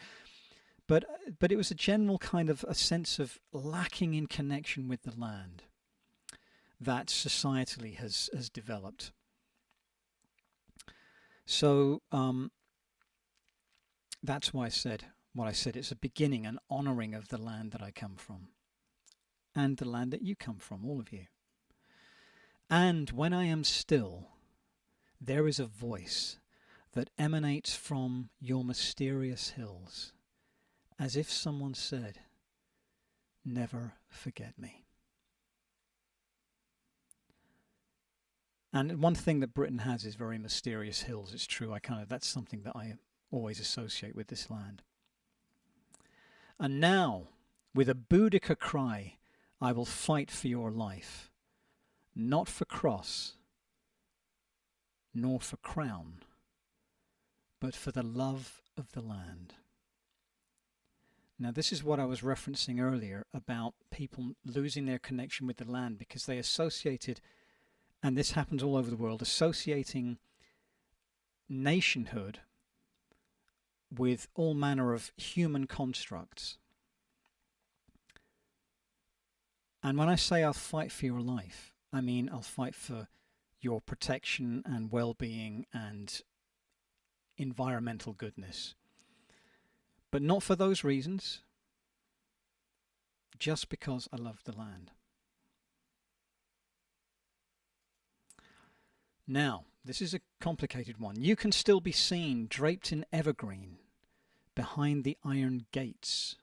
Speaker 2: But it was a general kind of a sense of lacking in connection with the land that societally has developed. So that's why I said what I said. It's a beginning, an honouring of the land that I come from and the land that you come from, all of you. And when I am still, there is a voice that emanates from your mysterious hills, as if someone said, never forget me. And one thing that Britain has is very mysterious hills. It's true. That's something that I always associate with this land. And now, with a Boudica cry, I will fight for your life, not for cross, nor for crown, but for the love of the land. Now, this is what I was referencing earlier about people losing their connection with the land because they associated, and this happens all over the world, associating nationhood with all manner of human constructs. And when I say I'll fight for your life, I mean I'll fight for your protection and well-being and environmental goodness. But not for those reasons, just because I love the land. Now, this is a complicated one. You can still be seen draped in evergreen behind the iron gates.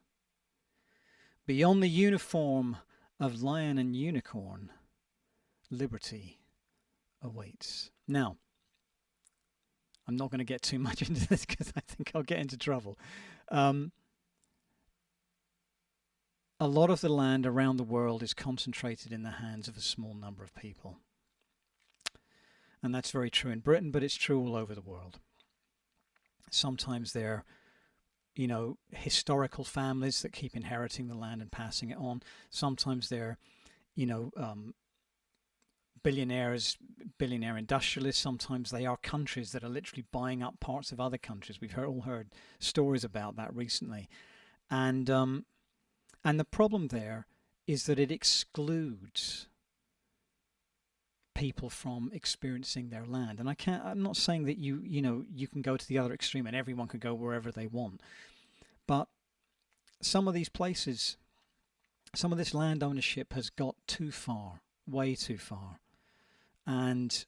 Speaker 2: Beyond the uniform of lion and unicorn, liberty awaits. Now, I'm not going to get too much into this because I think I'll get into trouble. A lot of the land around the world is concentrated in the hands of a small number of people. And that's very true in Britain, but it's true all over the world. Sometimes they're, historical families that keep inheriting the land and passing it on. Sometimes they're, billionaire industrialists. Sometimes they are countries that are literally buying up parts of other countries. We've all heard stories about that recently. And the problem there is that it excludes people from experiencing their land. And I'm not saying that you can go to the other extreme and everyone can go wherever they want. But some of these places, some of this land ownership has got too far, way too far. And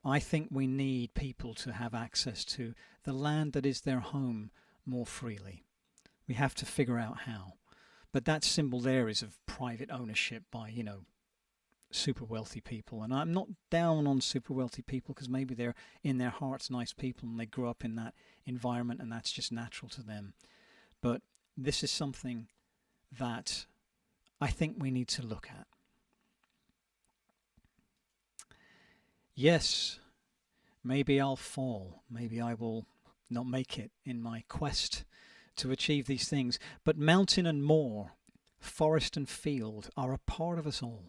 Speaker 2: I think we need people to have access to the land that is their home more freely. We have to figure out how. But that symbol there is of private ownership by, super wealthy people. And I'm not down on super wealthy people, because maybe they're in their hearts nice people and they grew up in that environment and that's just natural to them. But this is something that I think we need to look at. Yes, maybe I'll fall. Maybe I will not make it in my quest to achieve these things. But mountain and moor, forest and field are a part of us all.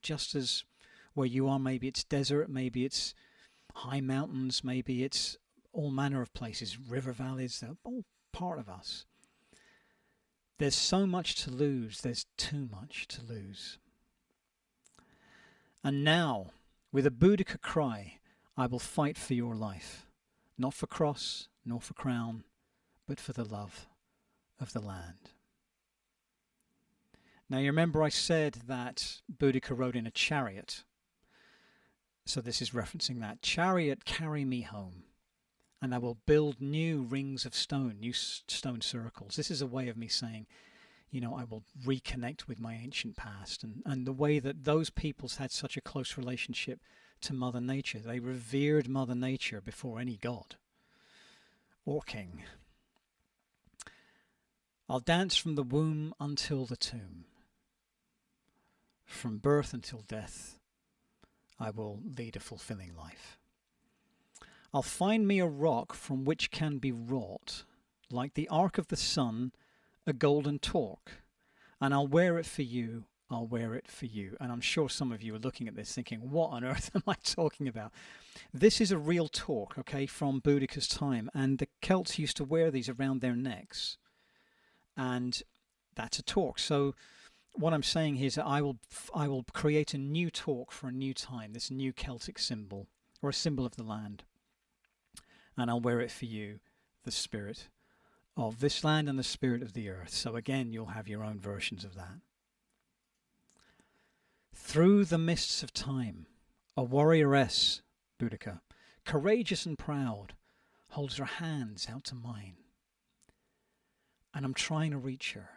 Speaker 2: Just as where you are, maybe it's desert, maybe it's high mountains, maybe it's all manner of places, river valleys, they're all part of us. There's so much to lose, there's too much to lose. And now, with a Boudica cry, I will fight for your life, not for cross, nor for crown, but for the love of the land. Now you remember I said that Boudica rode in a chariot. So this is referencing that. Chariot, carry me home, and I will build new rings of stone, new stone circles. This is a way of me saying, I will reconnect with my ancient past and the way that those peoples had such a close relationship to Mother Nature. They revered Mother Nature before any god or king. I'll dance from the womb until the tomb. From birth until death, I will lead a fulfilling life. I'll find me a rock from which can be wrought, like the arc of the sun, a golden torque, and I'll wear it for you, I'll wear it for you. And I'm sure some of you are looking at this thinking, what on earth am I talking about? This is a real torque, okay, from Boudica's time, and the Celts used to wear these around their necks, and that's a torque. So what I'm saying here is that I will create a new torque for a new time, this new Celtic symbol, or a symbol of the land. And I'll wear it for you, the spirit of this land and the spirit of the earth. So again, you'll have your own versions of that. Through the mists of time, a warrioress, Boudica, courageous and proud, holds her hands out to mine. And I'm trying to reach her.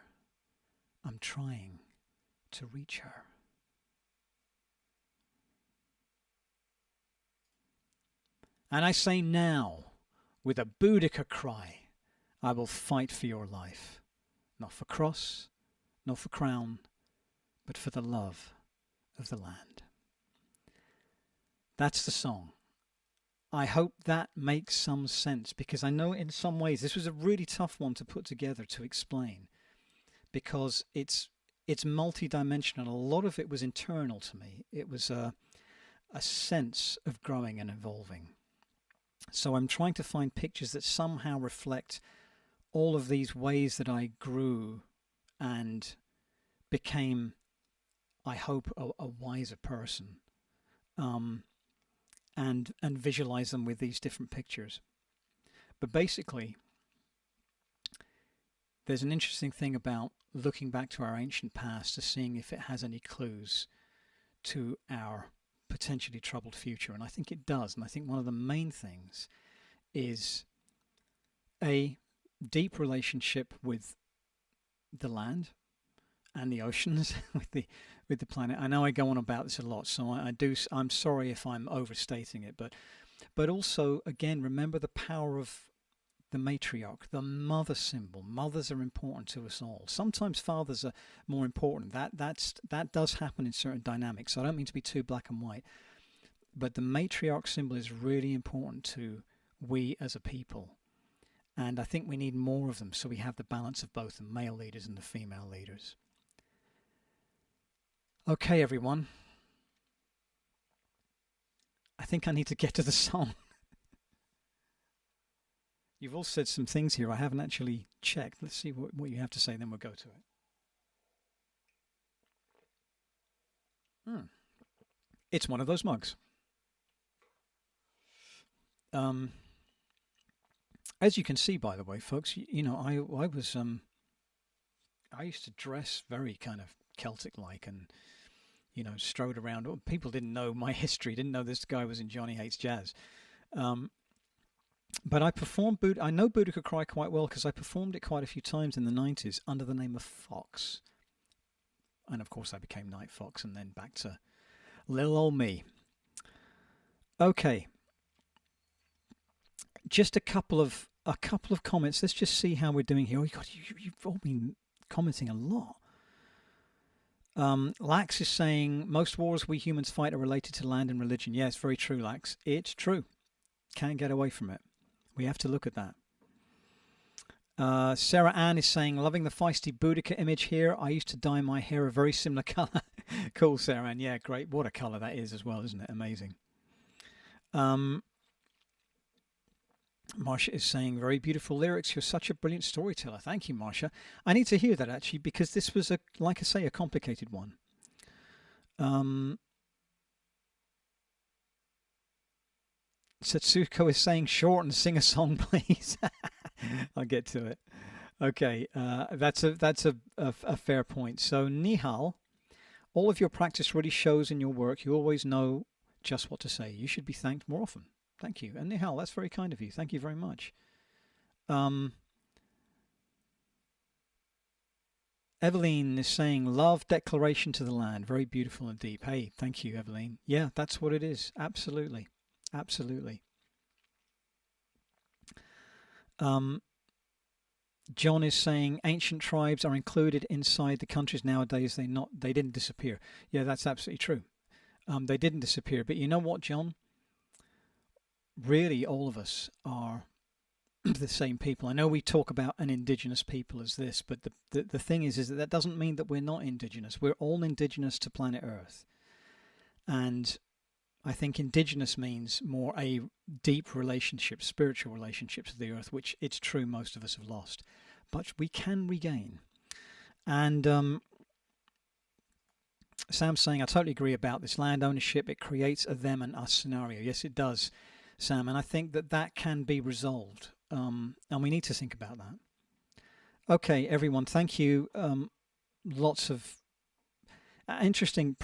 Speaker 2: I'm trying to reach her. And I say now, with a Boudica cry, I will fight for your life, not for cross, not for crown, but for the love of the land. That's the song. I hope that makes some sense, because I know in some ways this was a really tough one to put together, to explain, because it's multi-dimensional. A lot of it was internal to me. It was a sense of growing and evolving. So I'm trying to find pictures that somehow reflect all of these ways that I grew and became, I hope, a wiser person, and visualize them with these different pictures. But basically, there's an interesting thing about looking back to our ancient past to seeing if it has any clues to our potentially troubled future. And I think it does. And I think one of the main things is a deep relationship with the land and the oceans, with the planet. I know I go on about this a lot, so I'm sorry if I'm overstating it, but also, again, remember the power of the matriarch, the mother symbol. Mothers are important to us all. Sometimes fathers are more important. That does happen in certain dynamics. So I don't mean to be too black and white, but the matriarch symbol is really important to we as a people. And I think we need more of them, so we have the balance of both the male leaders and the female leaders. Okay, everyone. I think I need to get to the song. You've all said some things here I haven't actually checked. Let's see what you have to say, then we'll go to it. it's one of those mugs. As you can see, by the way, folks, you know, I was I used to dress very kind of Celtic-like, and you know, strode around. People didn't know my history, didn't know this guy was in Johnny Hates Jazz. But I performed I know Boudica Cry quite well because I performed it quite a few times in the 90s under the name of Fox. And of course I became Night Fox and then back to little old me. Okay. Just a couple of comments. Let's just see how we're doing here. Oh God, you've all been commenting a lot. Lax is saying most wars we humans fight are related to land and religion. Yeah, it's very true, Lax. It's true. Can't get away from it. We have to look at that. Sarah Ann is saying, loving the feisty Boudica image here. I used to dye my hair a very similar colour. Cool, Sarah Ann. Yeah, great. What a colour that is as well, isn't it? Amazing. Marsha is saying, very beautiful lyrics. You're such a brilliant storyteller. Thank you, Marsha. I need to hear that, actually, because this was, like I say, a complicated one. Satsuko is saying, short and sing a song, please. I'll get to it. Okay, that's a fair point. So, Nihal, all of your practice really shows in your work. You always know just what to say. You should be thanked more often. Thank you. And Nihal, that's very kind of you. Thank you very much. Eveline is saying, love declaration to the land. Very beautiful and deep. Hey, thank you, Eveline. Yeah, that's what it is. Absolutely. Absolutely. John is saying ancient tribes are included inside the countries nowadays. They didn't disappear. Yeah, that's absolutely true. They didn't disappear. But you know what, John? Really, all of us are the same people. I know we talk about an indigenous people as this, but the thing is that doesn't mean that we're not indigenous. We're all indigenous to planet Earth. And I think indigenous means more a deep relationship, spiritual relationship to the earth, which it's true most of us have lost. But we can regain. And Sam's saying, I totally agree about this land ownership. It creates a them and us scenario. Yes, it does, Sam. And I think that can be resolved. And we need to think about that. Okay, everyone, thank you. Lots of interesting.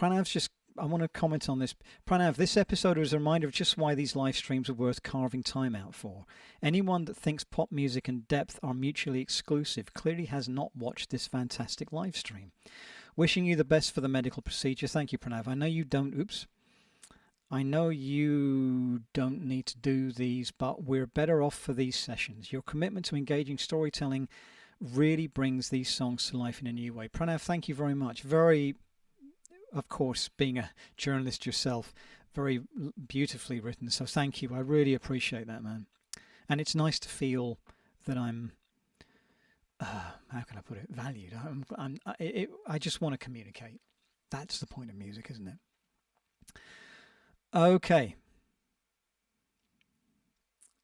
Speaker 2: I want to comment on this. Pranav, this episode was a reminder of just why these live streams are worth carving time out for. Anyone that thinks pop music and depth are mutually exclusive clearly has not watched this fantastic live stream. Wishing you the best for the medical procedure. Thank you, Pranav. I know you don't need to do these, but we're better off for these sessions. Your commitment to engaging storytelling really brings these songs to life in a new way. Pranav, thank you very much. Of course, being a journalist yourself, very beautifully written. So thank you. I really appreciate that, man. And it's nice to feel that I'm, how can I put it, valued. I just want to communicate. That's the point of music, isn't it? Okay.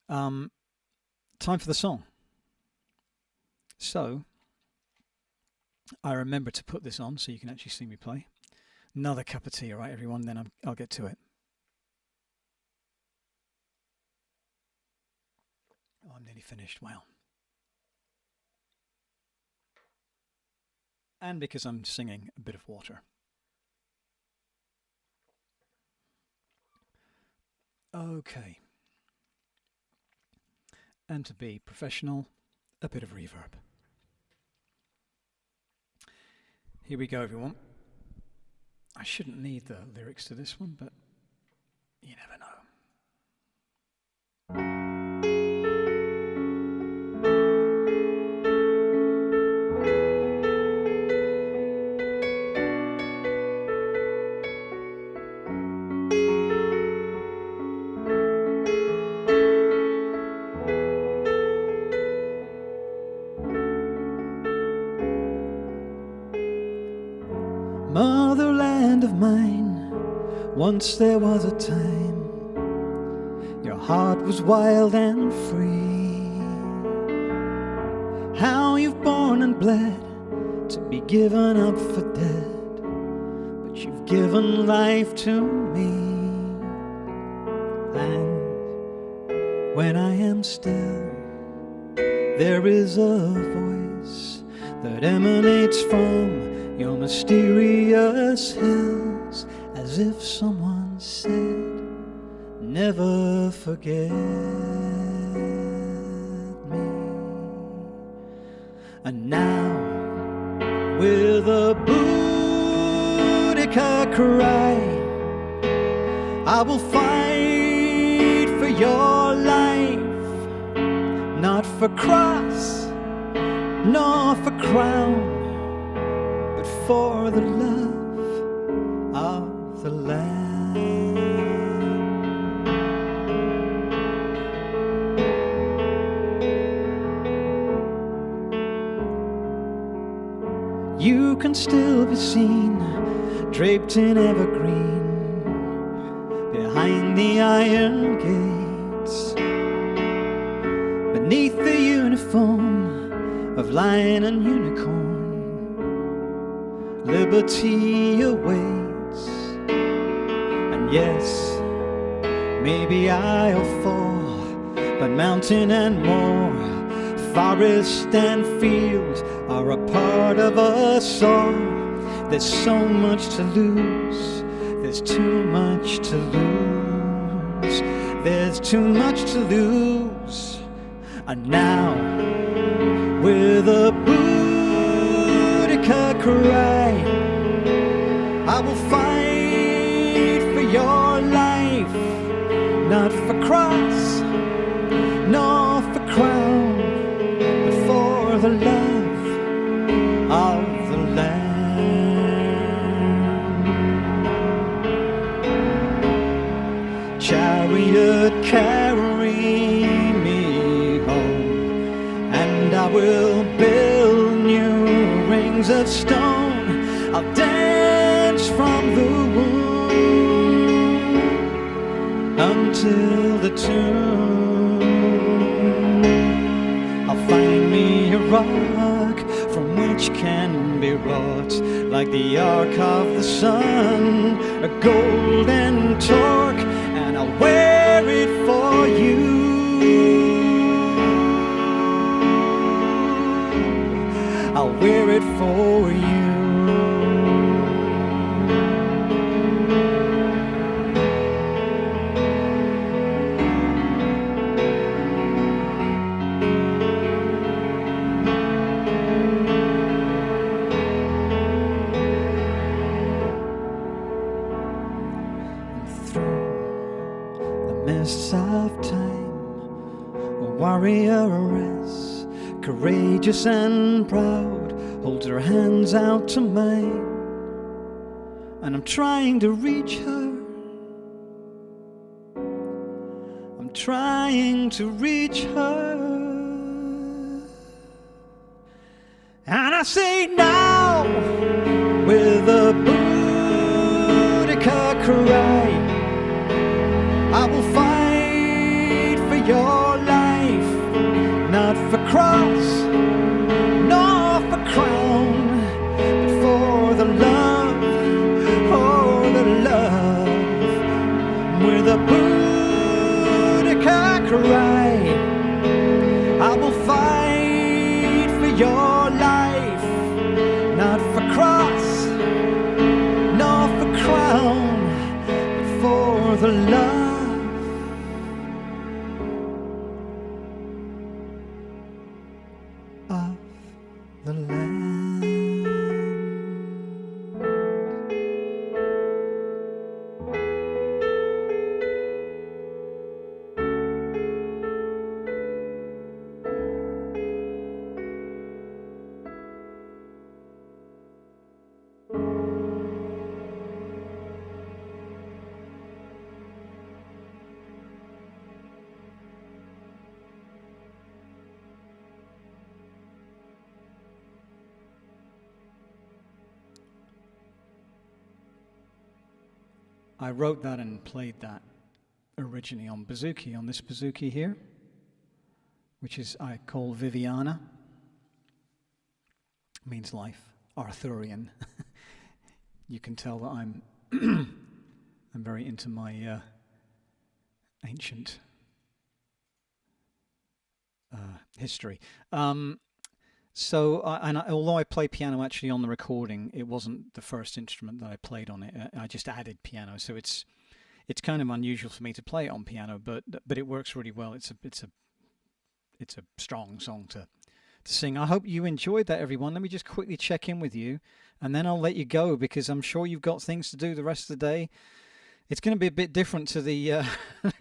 Speaker 2: Time for the song. So, I remember to put this on so you can actually see me play. Another cup of tea, all right, everyone? Then I'll get to it. Oh, I'm nearly finished. Wow. And because I'm singing, a bit of water. Okay. And to be professional, a bit of reverb. Here we go, everyone. I shouldn't need the lyrics to this one, but you never know. Motherland of mine, once there was a time your heart was wild and free. How you've borne and bled to be given up for dead, but you've given life to me. And when I am still, there is a voice that emanates from your mysterious hills, as if someone said, never forget me. And now, with a Boudica cry, I will fight for your life, not for cross, nor for crown, but for the love of the land. You can still be seen, draped in evergreen, behind the iron gates, beneath the uniform of lion and unicorn. Liberty awaits, and yes, maybe I'll fall, but mountain and more, forest and fields are a part of us all. There's so much to lose, there's too much to lose, there's too much to lose. And now, with a Boudica cry, I will fight for your life, not for cross, nor for crown, but for the love of the land. Chariot, carry me home, and I will build new rings of stone. I'll dance from the womb until the tomb. I'll find me a rock from which can be wrought, like the arc of the sun, a golden torque, and I'll wear it for you. I'll wear it for you. Mists of time, a warrior rests, courageous and proud, holds her hands out to mine, and I'm trying to reach her. I'm trying to reach her, and I say now, with a Boudica cry, I will fight for your life, not for cross, nor for crown, but for the love, oh, the love. With a Boudica cry, I will fight for your life, not for cross, nor for crown, but for the love of the land. I wrote that and played that originally on bouzouki, on this bouzouki here, which is I call Viviana. Means life, Arthurian. You can tell that I'm I'm very into my ancient history. Although I play piano actually on the recording, it wasn't the first instrument that I played on it. I just added piano, so it's kind of unusual for me to play it on piano, but it works really well. It's a strong song to sing. I hope you enjoyed that, everyone. Let me just quickly check in with you, and then I'll let you go because I'm sure you've got things to do the rest of the day. It's going to be a bit different to the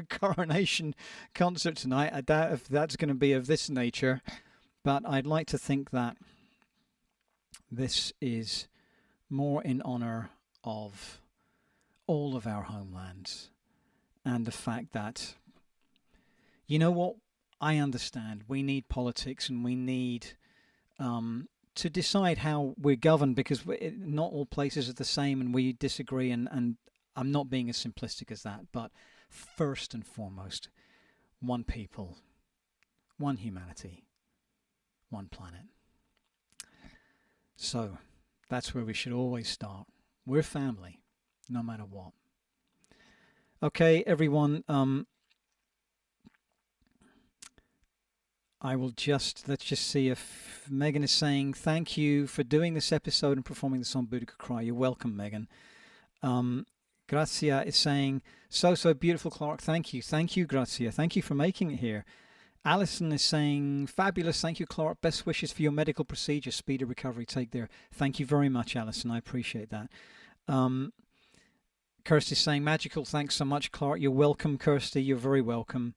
Speaker 2: coronation concert tonight. I doubt if that's going to be of this nature, but I'd like to think that this is more in honor of all of our homelands and the fact that, you know what, I understand we need politics and we need to decide how we're governed because not all places are the same and we disagree, and I'm not being as simplistic as that, but first and foremost, one people, one humanity, one planet. So that's where we should always start. We're family, no matter what. Okay, everyone. Let's just see if Megan is saying thank you for doing this episode and performing the song Boudica Cry. You're welcome, Megan. Grazia is saying, so beautiful, Clark. Thank you, Grazia. Thank you for making it here. Alison is saying, fabulous. Thank you, Clark. Best wishes for your medical procedure. Speedy recovery. Take care. Thank you very much, Alison. I appreciate that. Kirsty is saying, magical. Thanks so much, Clark. You're welcome, Kirsty. You're very welcome.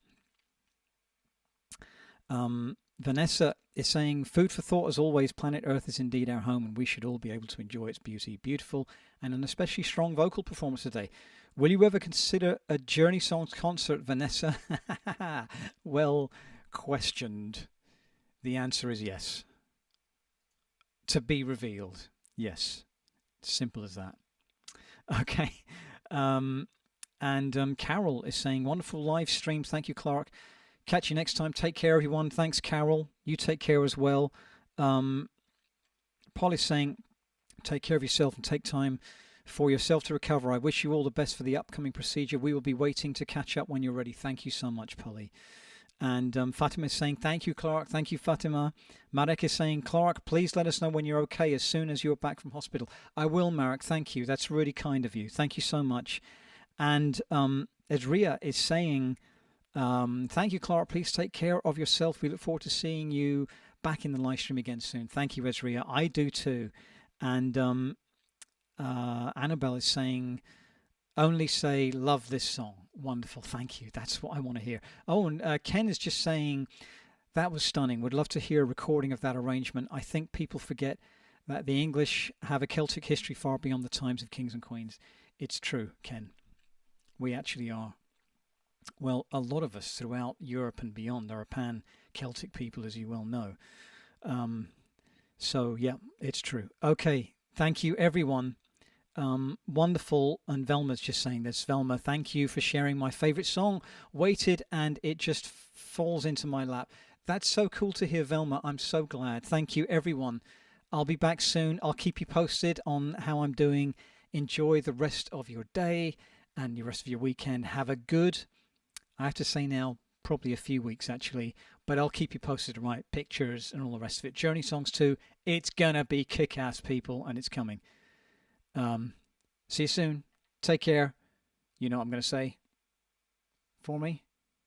Speaker 2: Vanessa is saying, food for thought as always. Planet Earth is indeed our home and we should all be able to enjoy its beauty. Beautiful and an especially strong vocal performance today. Will you ever consider a Journey Songs concert, Vanessa? Well questioned. The answer is yes. To be revealed. Yes. Simple as that. Okay. Carol is saying, wonderful live streams. Thank you, Clark. Catch you next time. Take care, everyone. Thanks, Carol. You take care as well. Paul is saying, take care of yourself and take time for yourself to recover. I wish you all the best for the upcoming procedure. We will be waiting to catch up when you're ready. Thank you so much, Polly. And Fatima is saying, thank you, Clark. Thank you, Fatima. Marek is saying, Clark, please let us know when you're okay as soon as you're back from hospital. I will, Marek. Thank you. That's really kind of you. Thank you so much. And Ezria is saying, thank you, Clark. Please take care of yourself. We look forward to seeing you back in the live stream again soon. Thank you, Ezria. I do too. And Annabelle is saying, only say love this song. Wonderful. Thank you. That's what I want to hear. Oh, and Ken is just saying that was stunning. Would love to hear a recording of that arrangement. I think people forget that the English have a Celtic history far beyond the times of kings and queens. It's true, Ken. We actually are. Well, a lot of us throughout Europe and beyond are a pan-Celtic people, as you well know. So, yeah, it's true. Okay, thank you, everyone. Wonderful. And Velma's just saying this. Velma, thank you for sharing my favourite song, Waited, and it just falls into my lap. That's so cool to hear, Velma. I'm so glad. Thank you, everyone. I'll be back soon. I'll keep you posted on how I'm doing. Enjoy the rest of your day and the rest of your weekend. Have a good, I have to say now, probably a few weeks actually, but I'll keep you posted, right? Pictures and all the rest of it. Journey Songs 2, it's gonna be kick-ass, people, and it's coming. See you soon. Take care. You know what I'm gonna say for me?